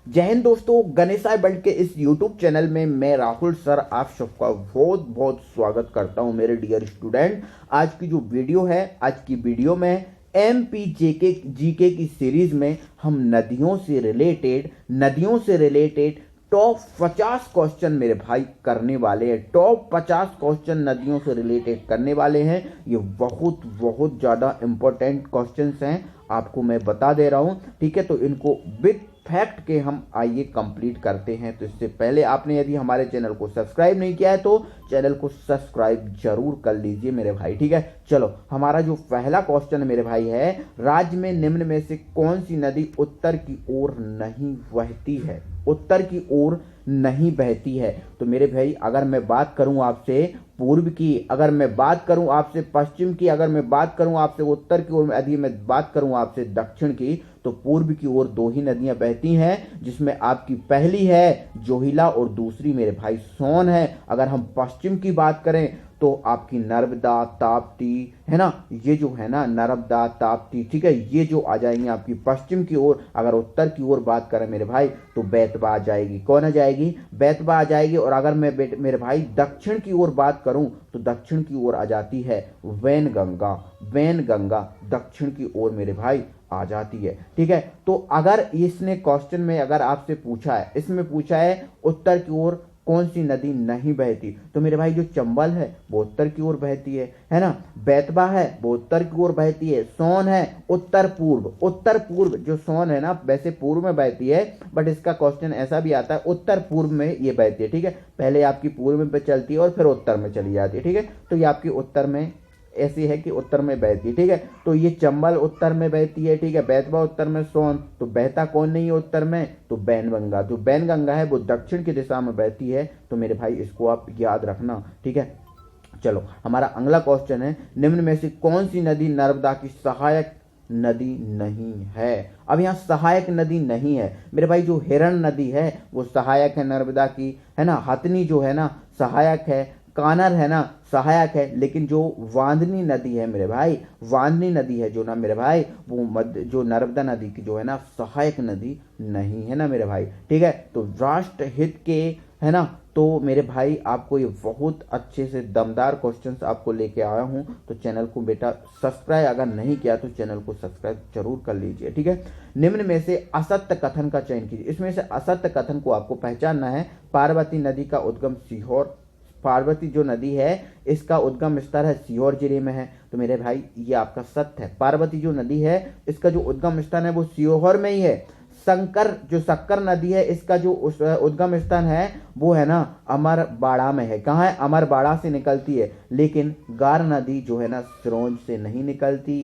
जय हिंद दोस्तों, गणेशाय वर्ल्ड के इस YouTube चैनल में मैं राहुल सर आप सबका बहुत बहुत स्वागत करता हूं मेरे डियर स्टूडेंट। आज की जो वीडियो है, आज की वीडियो में MP जीके की सीरीज में हम नदियों से रिलेटेड टॉप 50 क्वेश्चन मेरे भाई करने वाले हैं। टॉप 50 क्वेश्चन नदियों से रिलेटेड करने वाले हैं। ये बहुत बहुत ज़्यादा इंपॉर्टेंट क्वेश्चंस हैं, आपको मैं बता दे रहा हूँ, ठीक है। तो इनको विद फैक्ट के हम आइए कंप्लीट करते हैं। तो इससे पहले आपने यदि हमारे चैनल को सब्सक्राइब नहीं किया है तो चैनल को सब्सक्राइब जरूर कर लीजिए मेरे भाई, ठीक है। चलो, हमारा जो पहला क्वेश्चन मेरे भाई है, राज्य में निम्न में से कौन सी नदी उत्तर की ओर नहीं बहती है? उत्तर की ओर नहीं बहती है। तो मेरे भाई, अगर मैं बात करूं आपसे पूर्व की, अगर मैं बात करूं आपसे पश्चिम की, अगर मैं बात करूं आपसे उत्तर की ओर, यदि मैं बात करूं आपसे दक्षिण की, तो पूर्व की ओर दो ही नदियां बहती हैं, जिसमें आपकी पहली है जोहिला और दूसरी मेरे भाई सोन है। अगर हम पश्चिम की बात करें तो आपकी नर्मदा, ताप्ती, है ना, ये जो है ना नर्मदा, ताप्ती, ठीक है, ये जो आ जाएंगे आपकी पश्चिम की ओर। अगर उत्तर की ओर बात करें मेरे भाई तो बेतवा आ जाएगी। कौन आ जाएगी? बेतवा आ जाएगी। और अगर मैं मेरे भाई दक्षिण की ओर बात करूं तो दक्षिण की ओर आ जाती है वैनगंगा। वैनगंगा दक्षिण की ओर मेरे भाई आ जाती है, ठीक है। तो अगर इसने क्वेश्चन में अगर आपसे पूछा है, इसमें पूछा है उत्तर की ओर कौन सी नदी नहीं बहती, तो मेरे भाई जो चंबल है वो उत्तर की ओर बहती है ना। बेतवा है वो उत्तर की ओर बहती है। सोन है उत्तर पूर्व जो सोन है ना, वैसे पूर्व में बहती है, बट इसका क्वेश्चन ऐसा भी आता है उत्तर पूर्व में ये बहती है, ठीक है। पहले आपकी पूर्व में चलती है और फिर उत्तर में चली जाती है, ठीक है। तो ये आपकी उत्तर में ऐसी है कि उत्तर में बहती है, ठीक है। तो ये चंबल उत्तर में बहती है, ठीक है। बेतवा उत्तर में, सोन, तो बहता कौन नहीं है उत्तर में? तो बैनगंगा। जो बैनगंगा है वो दक्षिण की दिशा में बहती है। तो मेरे भाई इसको आप याद रखना, ठीक है। चलो, हमारा अगला क्वेश्चन है, निम्न में से कौन सी नदी नर्मदा की सहायक नदी नहीं है? अब यहाँ सहायक नदी नहीं है मेरे भाई। जो हिरण नदी है वो सहायक है नर्मदा की, है ना। हथनी जो है ना सहायक है, कानर है ना सहायक है, लेकिन जो वांदनी नदी है मेरे भाई, वांदनी नदी है जो ना मेरे भाई, वो जो नर्मदा नदी की जो है ना सहायक नदी नहीं है ना मेरे भाई, ठीक है। तो राष्ट्र हित के, है ना, तो मेरे भाई आपको ये बहुत अच्छे से दमदार क्वेश्चंस आपको लेके आया हूं। तो चैनल को बेटा सब्सक्राइब अगर नहीं किया तो चैनल को सब्सक्राइब जरूर कर लीजिए, ठीक है। निम्न में से असत्य कथन का चयन कीजिए। इसमें से असत्य कथन को आपको पहचानना है। पार्वती नदी का उद्गम सीहोर, पार्वती जो नदी है इसका उद्गम स्थल है सीहोर जिले में है। तो मेरे भाई ये आपका सत्य है। पार्वती जो नदी है इसका जो उद्गम स्थान है वो सीहोर में ही है। शक्कर नदी है, इसका जो उद्गम स्थान है वो है ना अमरबाड़ा में है। कहाँ है? अमरबाड़ा से निकलती है। लेकिन गार नदी जो है ना सिरोंज से नहीं निकलती।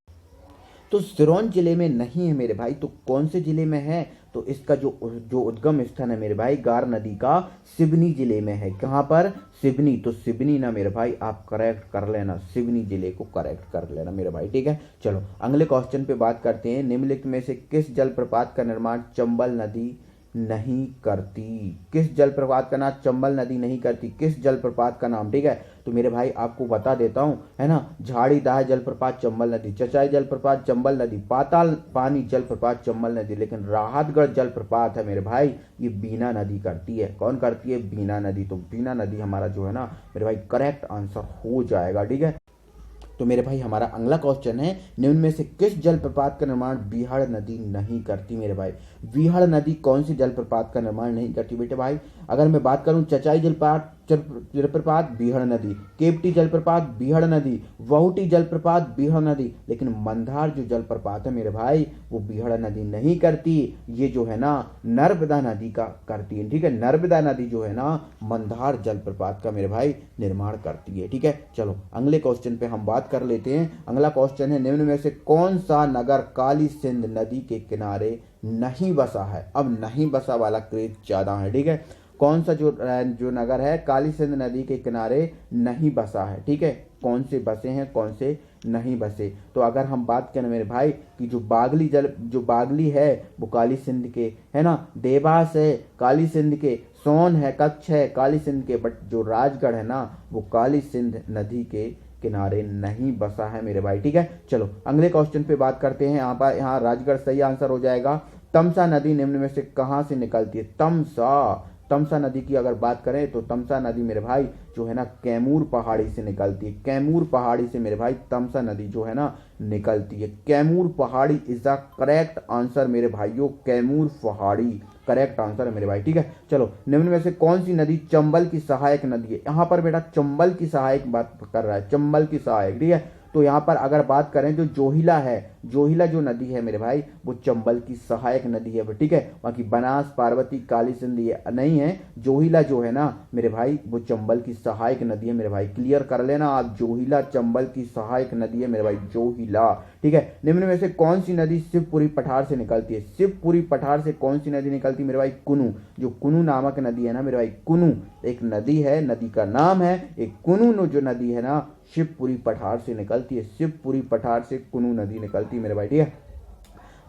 तो सिरोंज जिले में नहीं है मेरे भाई। तो कौन से जिले में है? तो इसका जो उद्गम स्थान है मेरे भाई गार नदी का सिवनी जिले में है। कहाँ पर? सिवनी। तो सिवनी ना मेरे भाई आप करेक्ट कर लेना, सिवनी जिले को करेक्ट कर लेना मेरे भाई, ठीक है। चलो, अगले क्वेश्चन पे बात करते हैं। निम्नलिखित में से किस जलप्रपात का निर्माण चंबल नदी नहीं करती? किस जलप्रपात का नाम चंबल नदी नहीं करती? किस जलप्रपात का नाम, ठीक है। तो मेरे भाई आपको बता देता हूं, है ना। झाड़ीदाह जलप्रपात चंबल नदी, चचाई जलप्रपात चंबल नदी, पाताल पानी जलप्रपात चंबल नदी, लेकिन राहतगढ़ जलप्रपात है मेरे भाई ये बीना नदी करती है। कौन करती है? बीना नदी। तो बीना नदी हमारा जो है ना मेरे भाई करेक्ट आंसर हो जाएगा, ठीक है। तो मेरे भाई हमारा अगला क्वेश्चन है, निम्न में से किस जलप्रपात का निर्माण बीहड़ नदी नहीं करती? मेरे भाई बीहड़ नदी कौन सी जलप्रपात का निर्माण नहीं करती बेटे भाई? अगर मैं बात करूं चचाई जलप्रपात बीहड़ नदी, केवटी जलप्रपात बीहड़ नदी, वहुटी जलप्रपात बीहड़ नदी, लेकिन मंदार जो जलप्रपात है मेरे भाई वो बीहड़ नदी नहीं करती। ये जो है ना नर्मदा नदी का करती है, ठीक है। नर्मदा नदी जो है ना मंदार जलप्रपात का मेरे भाई निर्माण करती है, ठीक है। चलो, अगले क्वेश्चन पे हम बात कर लेते हैं। अगला क्वेश्चन है, निम्न में से कौन सा नगर काली सिंध नदी के किनारे नहीं बसा है? अब नहीं बसा वाला क्रेज ज्यादा है, ठीक है। कौन सा जो नगर है काली सिंध नदी के किनारे नहीं बसा है, ठीक है। कौन से बसे हैं, कौन से नहीं बसे? तो अगर हम बात करें मेरे भाई कि जो बागली है वो काली सिंध के, है ना। देवास है काली सिंध के, सोन है, कच्छ है काली सिंध के, बट जो राजगढ़ है ना वो काली सिंध नदी के किनारे नहीं बसा है मेरे भाई, ठीक है। चलो, अगले क्वेश्चन पे बात करते हैं। यहाँ राजगढ़ सही आंसर हो जाएगा। तमसा नदी निम्न में से कहाँ से निकलती है? तमसा नदी की अगर बात करें तो तमसा नदी मेरे भाई जो है ना कैमूर पहाड़ी से निकलती है। कैमूर पहाड़ी से मेरे भाई तमसा नदी जो है ना निकलती है। कैमूर पहाड़ी इज द करेक्ट आंसर मेरे भाइयों। कैमूर पहाड़ी करेक्ट आंसर है मेरे भाई। ठीक है, चलो निम्न में से कौन सी नदी चंबल की सहायक नदी है? यहाँ पर बेटा चंबल की सहायक बात कर रहा है, चंबल की सहायक। ठीक है, तो यहाँ पर अगर बात करें जो जोहिला है, जोहिला जो नदी है मेरे भाई वो चंबल की सहायक नदी है। ठीक है, बाकी बनास, पार्वती, काली सिंध ये नहीं है। जोहिला जो है ना मेरे भाई वो चंबल की सहायक नदी है मेरे भाई। क्लियर कर लेना आप, जोहिला चंबल की सहायक नदी है मेरे भाई, जोहिला। ठीक है, निम्न में से कौन सी नदी शिवपुरी पठार से निकलती है? शिवपुरी पठार से कौन सी नदी निकलती है मेरे भाई? कुनू। जो कुनू नामक नदी है ना मेरे भाई, कुनू एक नदी है, नदी का नाम है। एक कुनू जो नदी है ना शिवपुरी पठार से निकलती है। शिवपुरी पठार से कुनू नदी निकलती है मेरे भाई। ठीक है,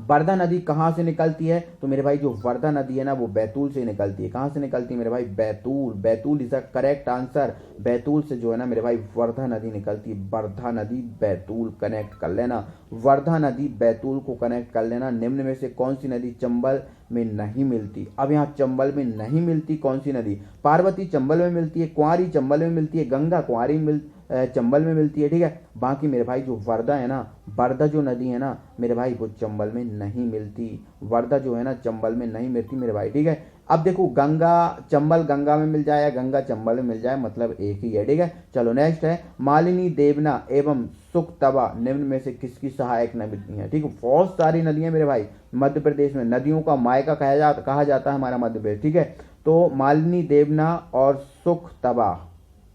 वर्धा नदी कहाँ से निकलती है? तो मेरे भाई जो वर्धा नदी है ना वो बैतूल से निकलती है। कहाँ से निकलती है मेरे भाई? Betul. Betul is the correct answer. Betul से जो है ना मेरे भाई वर्धा नदी निकलती है। वर्धा नदी बैतूल, कनेक्ट कर लेना। वर्धा नदी बैतूल को कनेक्ट कर लेना। निम्न में से कौन सी नदी चंबल में नहीं मिलती? अब यहाँ चंबल में नहीं मिलती कौन सी नदी? पार्वती चंबल में मिलती है, कुंवारी चंबल में मिलती है, गंगा कुंवारी चंबल में मिलती है। ठीक है, बाकी मेरे भाई जो वर्धा है ना, वर्धा जो नदी है ना मेरे भाई वो चंबल में नहीं मिलती। वर्धा जो है ना चंबल में नहीं मिलती मेरे भाई। ठीक है, अब देखो गंगा चंबल गंगा में मिल जाए या गंगा चंबल में मिल जाए मतलब एक ही है। ठीक है, चलो नेक्स्ट है मालिनी, देवना एवं सुखतवा निम्न में से किसकी सहायक नदी है? ठीक है, बहुत सारी नदियां मेरे भाई मध्य प्रदेश में, नदियों का मायका कहा जाता है हमारा मध्य प्रदेश। ठीक है, तो मालिनी, देवना और सुखतवा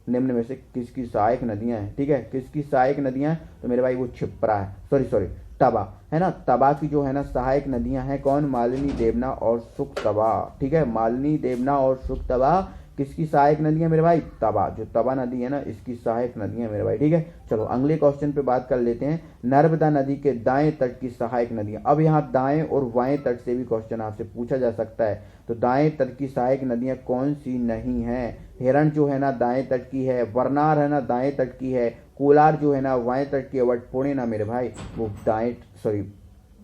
निम्न में से किसकी सहायक नदियां हैं? ठीक है, किसकी सहायक नदियां हैं? तो मेरे भाई वो क्षिप्रा है, सॉरी तवा है ना। तवा की जो है ना सहायक नदियां हैं कौन? मालिनी, देवना और सुखतवा। ठीक है, मालिनी, देवना और सुखतवा किसकी सहायक नदी है मेरे भाई? तवा। जो तवा नदी है ना इसकी सहायक नदी है मेरे भाई। ठीक है, चलो अगले क्वेश्चन पे बात कर लेते हैं। नर्मदा नदी के दाएं तट की सहायक नदियां। अब यहाँ दाएं और बाएं तट से भी क्वेश्चन आपसे पूछा जा सकता है। तो दाएं तट की सहायक नदियां कौन सी नहीं है? हिरण जो है ना दाएं तट की है, वरनार है ना दाएं तट की है, कोलार जो है ना बाएं तट की है, बट पुणे ना मेरे भाई वो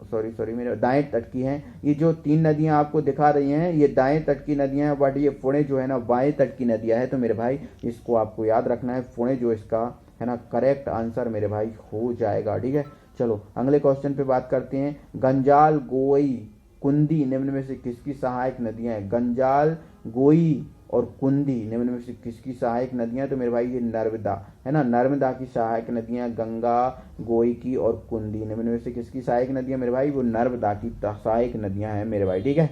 सॉरी मेरे दाएं तट की हैं। ये जो तीन नदियां आपको दिखा रही हैं ये दाएं तट की नदियां हैं, बट ये पुणे जो है ना बाएं तट की नदियां है। तो मेरे भाई इसको आपको याद रखना है, पुणे जो इसका है ना करेक्ट आंसर मेरे भाई हो जाएगा। ठीक है, चलो अगले क्वेश्चन पे बात करते हैं। गंजाल, गोई, कुंदी निम्न में से किसकी सहायक नदियां हैं? गंजाल, गोई और कुंदी निम्न में से किसकी सहायक नदियां? तो मेरे भाई ये नर्मदा है ना, नर्मदा की सहायक नदियां गंगा, गोई की और कुंदी। निम्न में से किसकी सहायक नदियां मेरे भाई? वो नर्मदा की सहायक नदियां हैं मेरे भाई। ठीक है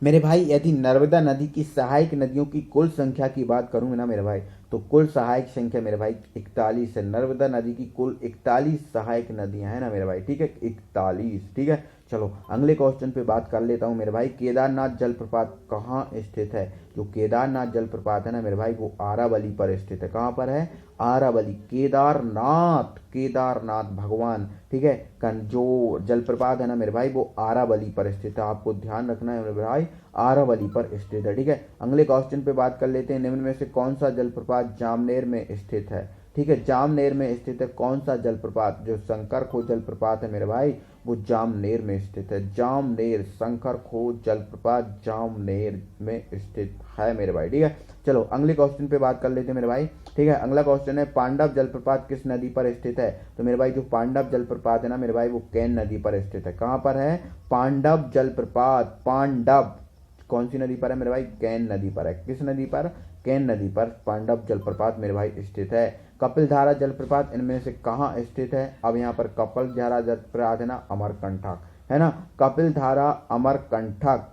मेरे भाई, यदि नर्मदा नदी की सहायक नदियों की कुल संख्या की बात करूँ ना मेरे भाई तो कुल सहायक संख्या मेरे भाई 41 है। नर्मदा नदी की कुल 41 सहायक नदियां हैं ना मेरे भाई। ठीक है, 41। ठीक है, चलो अगले क्वेश्चन पे बात कर लेता हूँ मेरे भाई। केदारनाथ जलप्रपात कहाँ स्थित है? जो केदारनाथ जलप्रपात है ना मेरे भाई वो आरावली पर स्थित है। कहाँ पर है? आरावली। केदारनाथ, केदारनाथ भगवान। ठीक है, जो जलप्रपात है ना मेरे भाई वो आरावली पर स्थित है। आपको ध्यान रखना है मेरे भाई, आरावली पर स्थित है। ठीक है, अगले क्वेश्चन पे बात कर लेते हैं। निम्न में से कौन सा जलप्रपात जामनेर में स्थित है? ठीक है, जामनेर में स्थित है कौन सा जलप्रपात? जो शंकर खोज जलप्रपात है मेरे भाई वो जामनेर में स्थित है। जामनेर, शंकर खोज जलप्रपात जामनेर में स्थित है मेरे भाई। ठीक है, चलो अगले क्वेश्चन पे बात कर लेते हैं मेरे भाई। ठीक है, अगला क्वेश्चन है पांडव जलप्रपात किस नदी पर स्थित है? तो मेरे भाई जो पांडव जलप्रपात है ना मेरे भाई वो कैन नदी पर स्थित है। कहाँ पर है? पांडव जलप्रपात, पांडव कौन सी नदी पर है मेरे भाई? कैन नदी पर है। किस नदी पर? कैन नदी पर पांडव जलप्रपात मेरे भाई स्थित है। कपिलधारा जलप्रपात इनमें से कहाँ स्थित है? अब यहाँ पर कपिलधारा जलप्रपात है ना अमरकंटक है ना, कपिलधारा अमरकंटक,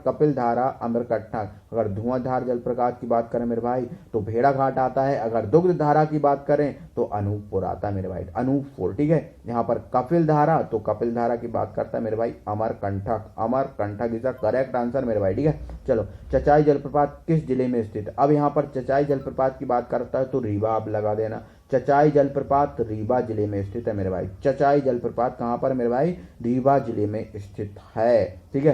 कपिलधारा अमरकंटक। अगर धुआंधार जलप्रपात की बात करें मेरे भाई तो भेड़ाघाट आता है। अगर दुग्धधारा की बात करें तो अनूपपुर आता है मेरे भाई, अनूपपुर। ठीक है, यहाँ पर कपिलधारा तो कपिलधारा की बात करता है मेरे भाई Amarkantak, Amarkantak is the correct answer मेरे भाई। ठीक है, चलो चचाई जलप्रपात किस जिले में स्थित है? अब यहाँ पर चचाई जलप्रपात की बात करता है तो रीवा आप लगा देना। चचाई जलप्रपात रीवा जिले में स्थित है मेरे भाई। चचाई जलप्रपात कहाँ पर मेरे भाई? रीवा जिले में स्थित है। ठीक है,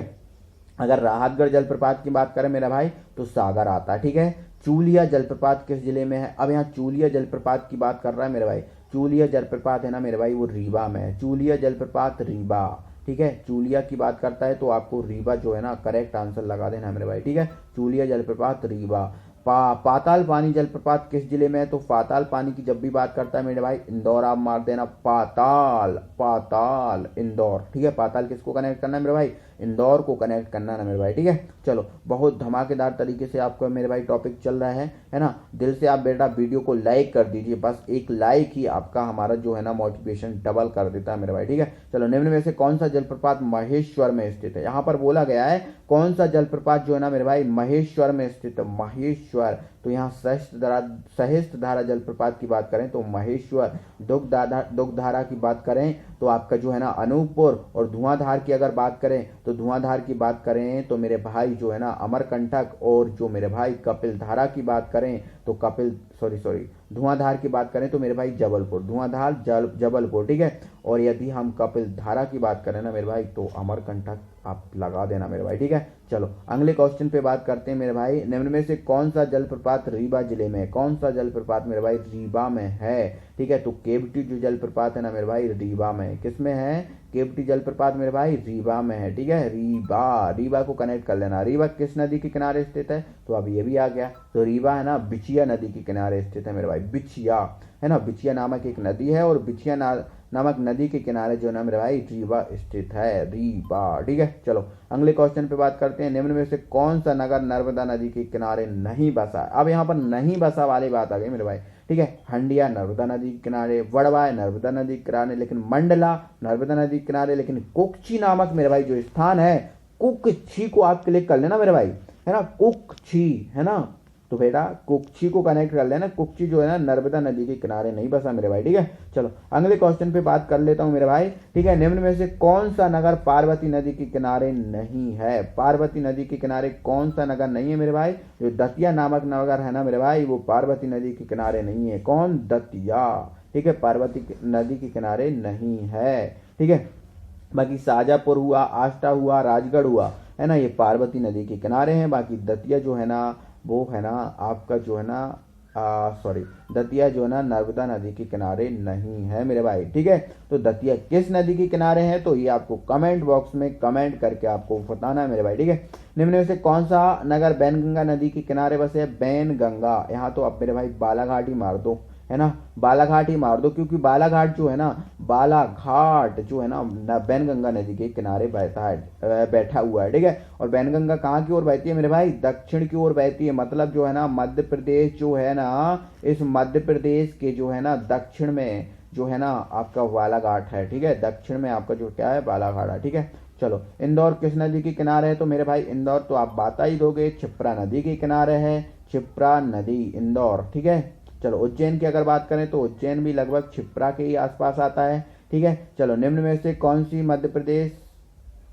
अगर राहतगढ़ जलप्रपात की बात करें मेरा भाई तो सागर आता है। ठीक है, चूलिया जलप्रपात किस जिले में है? अब यहाँ चूलिया जलप्रपात की बात कर रहा है मेरे भाई। चूलिया जलप्रपात है ना मेरे भाई वो रीवा में है। चूलिया जलप्रपात रीवा ठीक है, चूलिया की बात करता है तो आपको रीवा जो है ना करेक्ट आंसर लगा देना मेरे भाई। ठीक है, चूलिया जलप्रपात रीवा। पाताल पानी जलप्रपात किस जिले में है? तो पाताल पानी की जब भी बात करता है मेरे भाई इंदौर आप मार देना, पाताल पाताल इंदौर। ठीक है, पाताल किसको कनेक्ट करना है मेरे भाई? इंदौर को कनेक्ट करना है ना मेरे भाई। ठीक है, चलो बहुत धमाकेदार तरीके से आपको मेरे भाई टॉपिक चल रहा है ना। दिल से आप बेटा वीडियो को लाइक कर दीजिए, बस एक लाइक ही आपका हमारा जो है ना मोटिवेशन डबल कर देता है मेरे भाई। ठीक है, चलो निम्न में से कौन सा जलप्रपात महेश्वर में स्थित है? यहाँ पर बोला गया है कौन सा जलप्रपात जो है ना मेरे भाई महेश्वर में स्थित है, महेश्वर। तो यहाँ सहिष्टधारा जलप्रपात की बात करें तो महेश्वर, दुग्धारा की बात करें तो आपका जो है ना अनूपपुर, और धुआंधार की अगर बात करें तो धुआंधार की बात करें तो मेरे भाई जो है ना अमरकंटक, और जो मेरे भाई कपिल धारा की बात करें तो धुआंधार की बात करें तो मेरे भाई जबलपुर, धुआंधार जबलपुर। ठीक है, और यदि हम कपिल धारा की बात करें ना मेरे भाई तो अमरकंटक आप लगा देना मेरे भाई। ठीक है, चलो अगले क्वेश्चन पे बात करते हैं मेरे भाई। निम्न में से कौन सा जलप्रपात रीवा जिले में है? कौन सा जलप्रपात मेरे भाई रीवा में है? ठीक है, तो केवटी जो जलप्रपात है ना मेरे भाई रीवा में। किस में है? केवटी जलप्रपात मेरे भाई रीवा में है। ठीक है, रीवा को कनेक्ट कर लेना। रीवा किस नदी के किनारे स्थित है? तो अब ये भी आ गया, तो रीवा है ना बिछिया नदी के किनारे स्थित है मेरे भाई। बिछिया है ना, बिछिया नामक एक नदी है, और बिछिया नामक नदी के किनारे जो ना मेरे भाई रीवा स्थित है, रीवा। ठीक है, चलो अगले क्वेश्चन पे बात करते हैं। निम्न में से कौन सा नगर नर्मदा नदी के किनारे नहीं बसा? अब यहाँ पर नहीं बसा वाली बात आ गई मेरे भाई। ठीक है, हंडिया नर्मदा नदी के किनारे, वड़वा नर्मदा नदी के किनारे लेकिन मंडला नर्मदा नदी के किनारे, लेकिन कुक्षी नामक मेरे भाई जो स्थान है, कुक्षी को आप क्लिक कर लेना मेरे भाई, है ना, कुक्षी है ना, तो बेटा कुक्षी को कनेक्ट कर लेना। कुक्षी जो है ना नर्मदा नदी के किनारे नहीं बसा मेरे भाई। ठीक है, चलो अगले क्वेश्चन पे बात कर लेता हूं मेरे भाई। ठीक है, निम्न में से कौन सा नगर पार्वती नदी के किनारे नहीं है? पार्वती नदी के किनारे कौन सा नगर नहीं है मेरे भाई? जो दतिया नामक नगर है ना मेरे भाई वो पार्वती नदी के किनारे नहीं है। कौन? दतिया। ठीक है, पार्वती नदी के किनारे नहीं है। ठीक है, बाकी शाजापुर हुआ, आष्टा हुआ, राजगढ़ हुआ, है ना, ये पार्वती नदी के किनारे हैं। बाकी दतिया जो है ना वो है ना आपका जो है ना दतिया जो है ना नर्मदा नदी के किनारे नहीं है मेरे भाई। ठीक है, तो दतिया किस नदी के किनारे है? तो ये आपको कमेंट बॉक्स में कमेंट करके आपको बताना है मेरे भाई। ठीक है, निम्न में से कौन सा नगर बैनगंगा नदी के किनारे बसे है? बैनगंगा। यहाँ तो आप मेरे भाई बालाघाट ही मार दो, है ना, बालाघाट ही मार दो, क्योंकि बालाघाट जो है ना बैनगंगा नदी के किनारे बैठा हुआ है। ठीक है, और बैनगंगा कहाँ की ओर बहती है मेरे भाई? दक्षिण की ओर बहती है। मतलब जो है ना मध्य प्रदेश जो है ना, इस मध्य प्रदेश के जो है ना दक्षिण में जो है ना आपका बालाघाट है। ठीक है, दक्षिण में आपका जो क्या है बालाघाट है। ठीक है, चलो इंदौर किस नदी के किनारे है? तो मेरे भाई इंदौर तो आप बता ही दोगे, क्षिप्रा नदी के किनारे है, क्षिप्रा नदी इंदौर। ठीक है, चलो उज्जैन की अगर बात करें तो उज्जैन भी लगभग क्षिप्रा के ही आसपास आता है। ठीक है, चलो निम्न में से कौन सी मध्य प्रदेश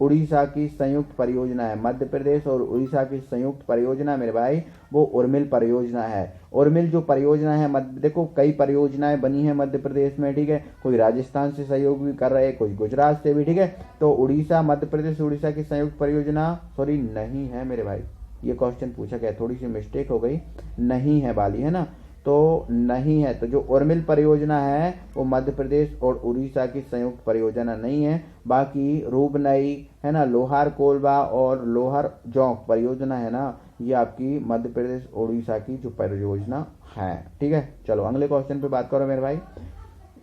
उड़ीसा की संयुक्त परियोजना है? मध्य प्रदेश और उड़ीसा की संयुक्त परियोजना मेरे भाई वो उर्मिल परियोजना है। उर्मिल जो परियोजना है देखो कई परियोजनाएं बनी है मध्य प्रदेश में। ठीक है, कोई राजस्थान से सहयोग भी कर रहे हैं, कोई गुजरात से भी। ठीक है, तो उड़ीसा मध्य प्रदेश उड़ीसा की संयुक्त परियोजना नहीं है मेरे भाई। ये क्वेश्चन पूछा गया, थोड़ी सी मिस्टेक हो गई, नहीं है वाली, है ना, तो नहीं है। तो जो उर्मिल परियोजना है वो मध्य प्रदेश और उड़ीसा की संयुक्त परियोजना नहीं है। बाकी रूपनई है ना, लोहार कोलबा और लोहार जौक परियोजना है ना, ये आपकी मध्य प्रदेश उड़ीसा की जो परियोजना है। ठीक है, चलो अगले क्वेश्चन पे बात करो मेरे भाई।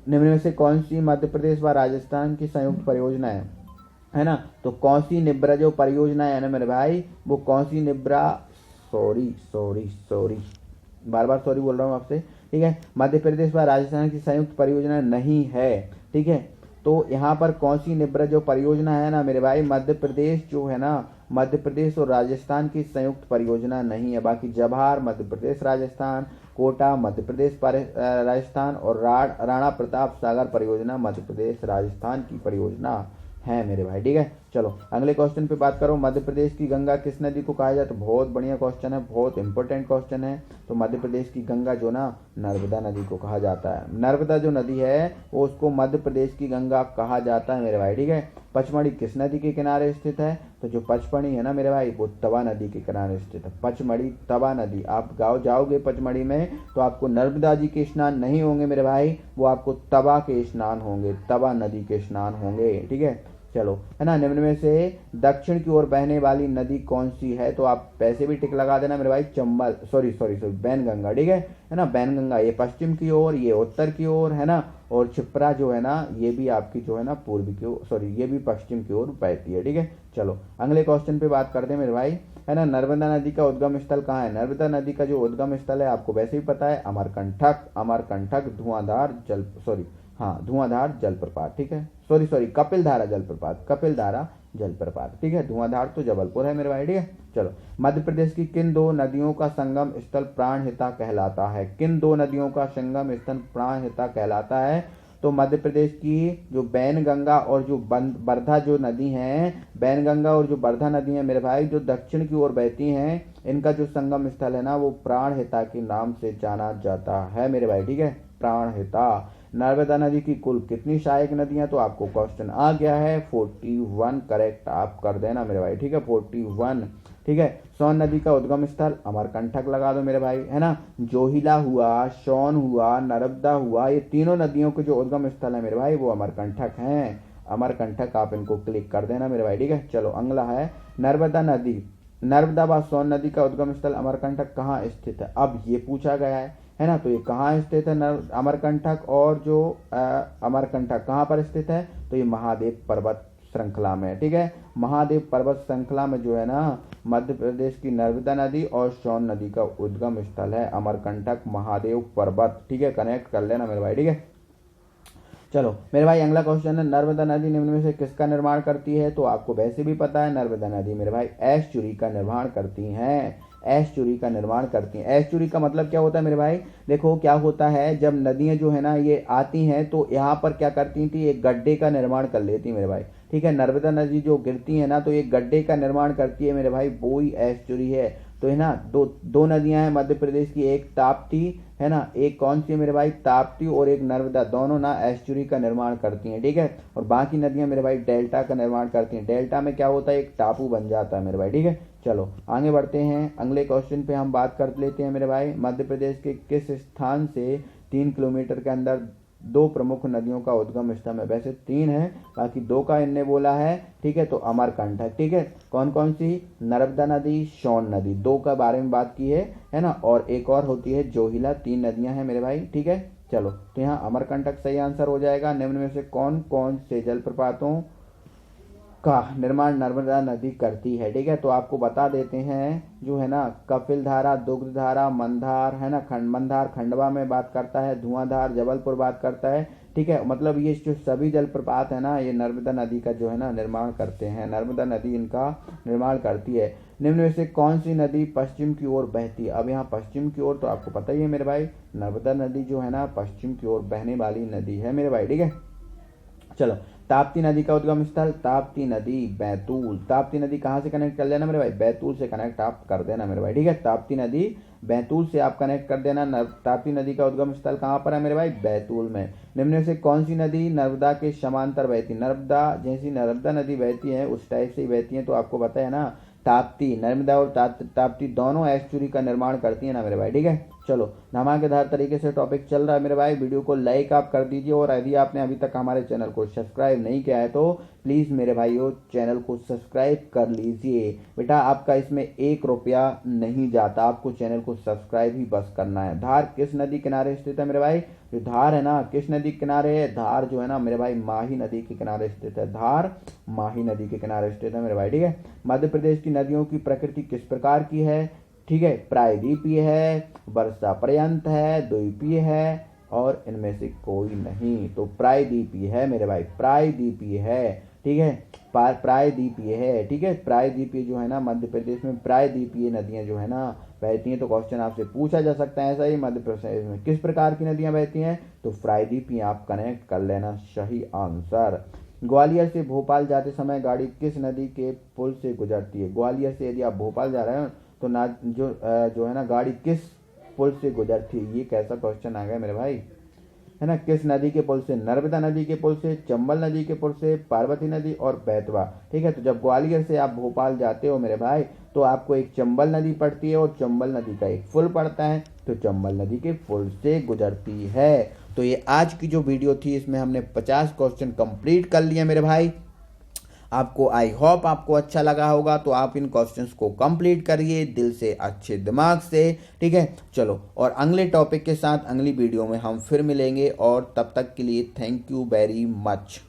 निम्न में से कौन सी मध्य प्रदेश व राजस्थान की संयुक्त परियोजना है ना, तो कौसी निब्रा जो परियोजना है ना मेरे भाई वो कौसी निब्रा सॉरी बार बार सॉरी बोल रहा हूँ आपसे। ठीक है, मध्य प्रदेश व राजस्थान की संयुक्त परियोजना नहीं है। ठीक है, तो यहाँ पर कौसी निब्रा जो परियोजना है ना मेरे भाई मध्य प्रदेश जो है ना, मध्य प्रदेश और राजस्थान की संयुक्त परियोजना नहीं है। बाकी जवाहर मध्य प्रदेश राजस्थान, कोटा मध्य प्रदेश राजस्थान, और राणा प्रताप सागर परियोजना मध्य प्रदेश राजस्थान की परियोजना है मेरे भाई। ठीक है, चलो अगले क्वेश्चन पे बात करो। मध्य प्रदेश की गंगा किस नदी को कहा जाता है? तो बहुत बढ़िया क्वेश्चन है, बहुत इंपॉर्टेंट क्वेश्चन है। तो मध्य प्रदेश की गंगा जो ना नर्मदा नदी को कहा जाता है। नर्मदा जो नदी है वो उसको मध्य प्रदेश की गंगा कहा जाता है मेरे भाई। ठीक है, पचमढ़ी किस नदी के किनारे स्थित है? तो जो पचमढ़ी है ना मेरे भाई वो तवा नदी के किनारे स्थित है। पचमढ़ी तवा नदी, आप गाँव जाओगे पचमढ़ी में तो आपको नर्मदा जी के स्नान नहीं होंगे मेरे भाई, वो आपको तवा के स्नान होंगे, तवा नदी के स्नान होंगे। ठीक है, चलो, है ना। निम्न में से दक्षिण की ओर बहने वाली नदी कौन सी है? तो आप पैसे भी टिक लगा देना मेरे भाई। चंबल, सॉरी बैनगंगा, ठीक है ना। बैनगंगा ये पश्चिम की ओर, ये उत्तर की ओर, है ना। और क्षिप्रा जो है ना ये भी आपकी जो है ना पूर्व की ओर, सॉरी ये भी पश्चिम की ओर बहती है, ठीक है। चलो अगले क्वेश्चन पे बात करते हैं मेरे भाई, है ना। नर्मदा नदी का उद्गम स्थल कहाँ है? नर्मदा नदी का जो उद्गम स्थल है आपको वैसे ही पता है, अमरकंटक। अमरकंटक धुआंधार जलप्रपात, ठीक है। सॉरी कपिलधारा जलप्रपात, कपिलधारा जलप्रपात, ठीक है। धुआंधार तो जबलपुर है मेरे भाई, ठीक है। चलो, मध्य प्रदेश की किन दो नदियों का संगम स्थल प्राणहिता कहलाता है? किन दो नदियों का संगम स्थल प्राणहिता कहलाता है? तो मध्य प्रदेश की जो बैनगंगा और जो वर्धा जो नदी है, बैनगंगा और जो वर्धा नदी है मेरे भाई, जो दक्षिण की ओर बहती हैं, इनका जो संगम स्थल है ना वो प्राणहिता के नाम से जाना जाता है मेरे भाई, ठीक है। प्राणहिता। नर्मदा नदी की कुल कितनी सहायक नदियां? तो आपको क्वेश्चन आ गया है 41 करेक्ट आप कर देना मेरे भाई, ठीक है। 41, ठीक है। सोन नदी का उद्गम स्थल अमरकंटक लगा दो मेरे भाई, है ना। जोहिला हुआ, सोन हुआ, नर्मदा हुआ, ये तीनों नदियों के जो उद्गम स्थल है मेरे भाई वो अमरकंटक हैं। अमरकंटक आप इनको क्लिक कर देना मेरे भाई, ठीक है। चलो अगला है नर्मदा व सोन नदी का उद्गम स्थल अमरकंटक कहाँ स्थित है? अब ये पूछा गया है ना। तो ये कहाँ स्थित है अमरकंटक, और जो अमरकंटक कहाँ पर स्थित है? तो ये महादेव पर्वत श्रृंखला में, ठीक है। महादेव पर्वत श्रृंखला में जो है ना मध्य प्रदेश की नर्मदा नदी और सोन नदी का उद्गम स्थल है अमरकंटक महादेव पर्वत, ठीक है। कनेक्ट कर लेना मेरे भाई, ठीक है। चलो मेरे भाई अगला क्वेश्चन है, नर्मदा नदी निम्न में से किसका निर्माण करती है? तो आपको वैसे भी पता है नर्मदा नदी मेरे भाई एस्चुरी का निर्माण करती हैं। एस्चुरी का निर्माण करती हैं। एस्चुरी का मतलब क्या होता है मेरे भाई? देखो क्या होता है, जब नदियां जो है ना ये आती हैं तो यहाँ पर क्या करती थी, एक गड्ढे का निर्माण कर लेती मेरे भाई, ठीक है। नर्मदा नदी जो गिरती है ना तो एक गड्ढे का निर्माण करती है मेरे भाई, वो ही एस्चुरी है। तो है ना दो नदियां हैं मध्य प्रदेश की, एक ताप्ती है ना, एक कौन सी है मेरे भाई? ताप्ती, और एक नर्मदा, दोनों ना एस्चुरी का निर्माण करती हैं, ठीक है। और बाकी नदियां मेरे भाई डेल्टा का निर्माण करती हैं। डेल्टा में क्या होता है, एक टापू बन जाता है मेरे भाई, ठीक है। चलो आगे बढ़ते हैं, अगले क्वेश्चन पे हम बात कर लेते हैं मेरे भाई। मध्य प्रदेश के किस स्थान से 3 किलोमीटर के अंदर 2 प्रमुख नदियों का उद्गम स्थल है? वैसे 3 है, बाकी 2 का इनने बोला है, ठीक है। तो अमरकंटक, ठीक है। कौन कौन सी? नर्मदा नदी, सोन नदी, 2 का बारे में बात की है ना। और एक और होती है जोहिला, 3 नदियां हैं मेरे भाई, ठीक है। चलो तो यहाँ अमरकंटक सही आंसर हो जाएगा। निम्न में से कौन कौन से जलप्रपातों का निर्माण नर्मदा नदी करती है, ठीक है। तो आपको बता देते हैं, जो है ना कपिलधारा, दुग्धधारा, मंदार, है ना, मंदार खंडवा में बात करता है, धुआंधार जबलपुर बात करता है, ठीक है। मतलब ये जो सभी जलप्रपात है ना ये नर्मदा नदी का जो है ना निर्माण करते हैं, नर्मदा नदी इनका निर्माण करती है। निम्न में से कौन सी नदी पश्चिम की ओर बहती है? अब यहाँ पश्चिम की ओर तो आपको पता ही है मेरे भाई, नर्मदा नदी जो है ना पश्चिम की ओर बहने वाली नदी है मेरे भाई, ठीक है। चलो, ताप्ती नदी का उद्गम स्थल, ताप्ती नदी बैतूल। ताप्ती नदी कहाँ से कनेक्ट कर लेना मेरे भाई? बैतूल से कनेक्ट आप कर देना मेरे भाई, ठीक है। ताप्ती नदी बैतूल से आप कनेक्ट कर देना। ताप्ती नदी का उद्गम स्थल कहाँ पर है मेरे भाई? बैतूल में। निम्न में से कौन सी नदी नर्मदा के समांतर बहती? नर्मदा जैसी नर्मदा नदी बहती है उस टाइप से ही बहती है। तो आपको पता है ना ताप्ती, नर्मदा और ताप्ती दोनों एस्चुरी का निर्माण करती है ना मेरे भाई, ठीक है। चलो धमाकेदार तरीके से टॉपिक चल रहा है मेरे भाई, वीडियो को लाइक आप कर दीजिए, और यदि आपने अभी तक हमारे चैनल को सब्सक्राइब नहीं किया है तो प्लीज़ मेरे भाइयों चैनल को सब्सक्राइब कर लीजिए। बेटा आपका इसमें 1 रुपया नहीं जाता, आपको चैनल को सब्सक्राइब ही बस करना है। धार किस नदी किनारे स्थित है मेरे भाई? जो धार है ना किस नदी के किनारे है? धार जो है ना मेरे भाई माही नदी के किनारे स्थित है। धार माही नदी के किनारे स्थित है मेरे भाई, ठीक है। मध्य प्रदेश की नदियों की प्रकृति किस प्रकार की है? ठीक है, प्रायद्वीपीय है, वर्षा पर्यंत है, द्वीपीय है, और इनमें से कोई नहीं। तो प्रायद्वीपीय है मेरे भाई, प्रायद्वीपीय है, ठीक है। प्रायद्वीपीय है, ठीक है। प्रायद्वीपीय जो है ना मध्य प्रदेश में प्रायद्वीपीय नदियां जो है ना बहती हैं। तो क्वेश्चन आपसे पूछा जा सकता है ऐसा ही, मध्य प्रदेश में किस प्रकार की नदियां बहती हैं? तो प्रायद्वीपीय आप कनेक्ट कर लेना, सही आंसर। ग्वालियर से भोपाल जाते समय गाड़ी किस नदी के पुल से गुजरती है? ग्वालियर से यदि आप भोपाल जा रहे हो तो ना जो है ना गाड़ी किस पुल से गुजरती है? ये कैसा क्वेश्चन आ गया मेरे भाई, है ना। किस नदी के पुल से? नर्मदा नदी के पुल से, चंबल नदी के पुल से, पार्वती नदी और बेतवा, ठीक है। तो जब ग्वालियर से आप भोपाल जाते हो मेरे भाई तो आपको एक चंबल नदी पड़ती है और चंबल नदी का एक पुल पड़ता है, तो चंबल नदी के पुल से गुजरती है। तो ये आज की जो वीडियो थी इसमें हमने 50 क्वेश्चन कंप्लीट कर लिए मेरे भाई। आपको आई होप आपको अच्छा लगा होगा। तो आप इन क्वेश्चंस को कंप्लीट करिए दिल से, अच्छे दिमाग से, ठीक है। चलो, और अगले टॉपिक के साथ अगली वीडियो में हम फिर मिलेंगे, और तब तक के लिए थैंक यू वेरी मच।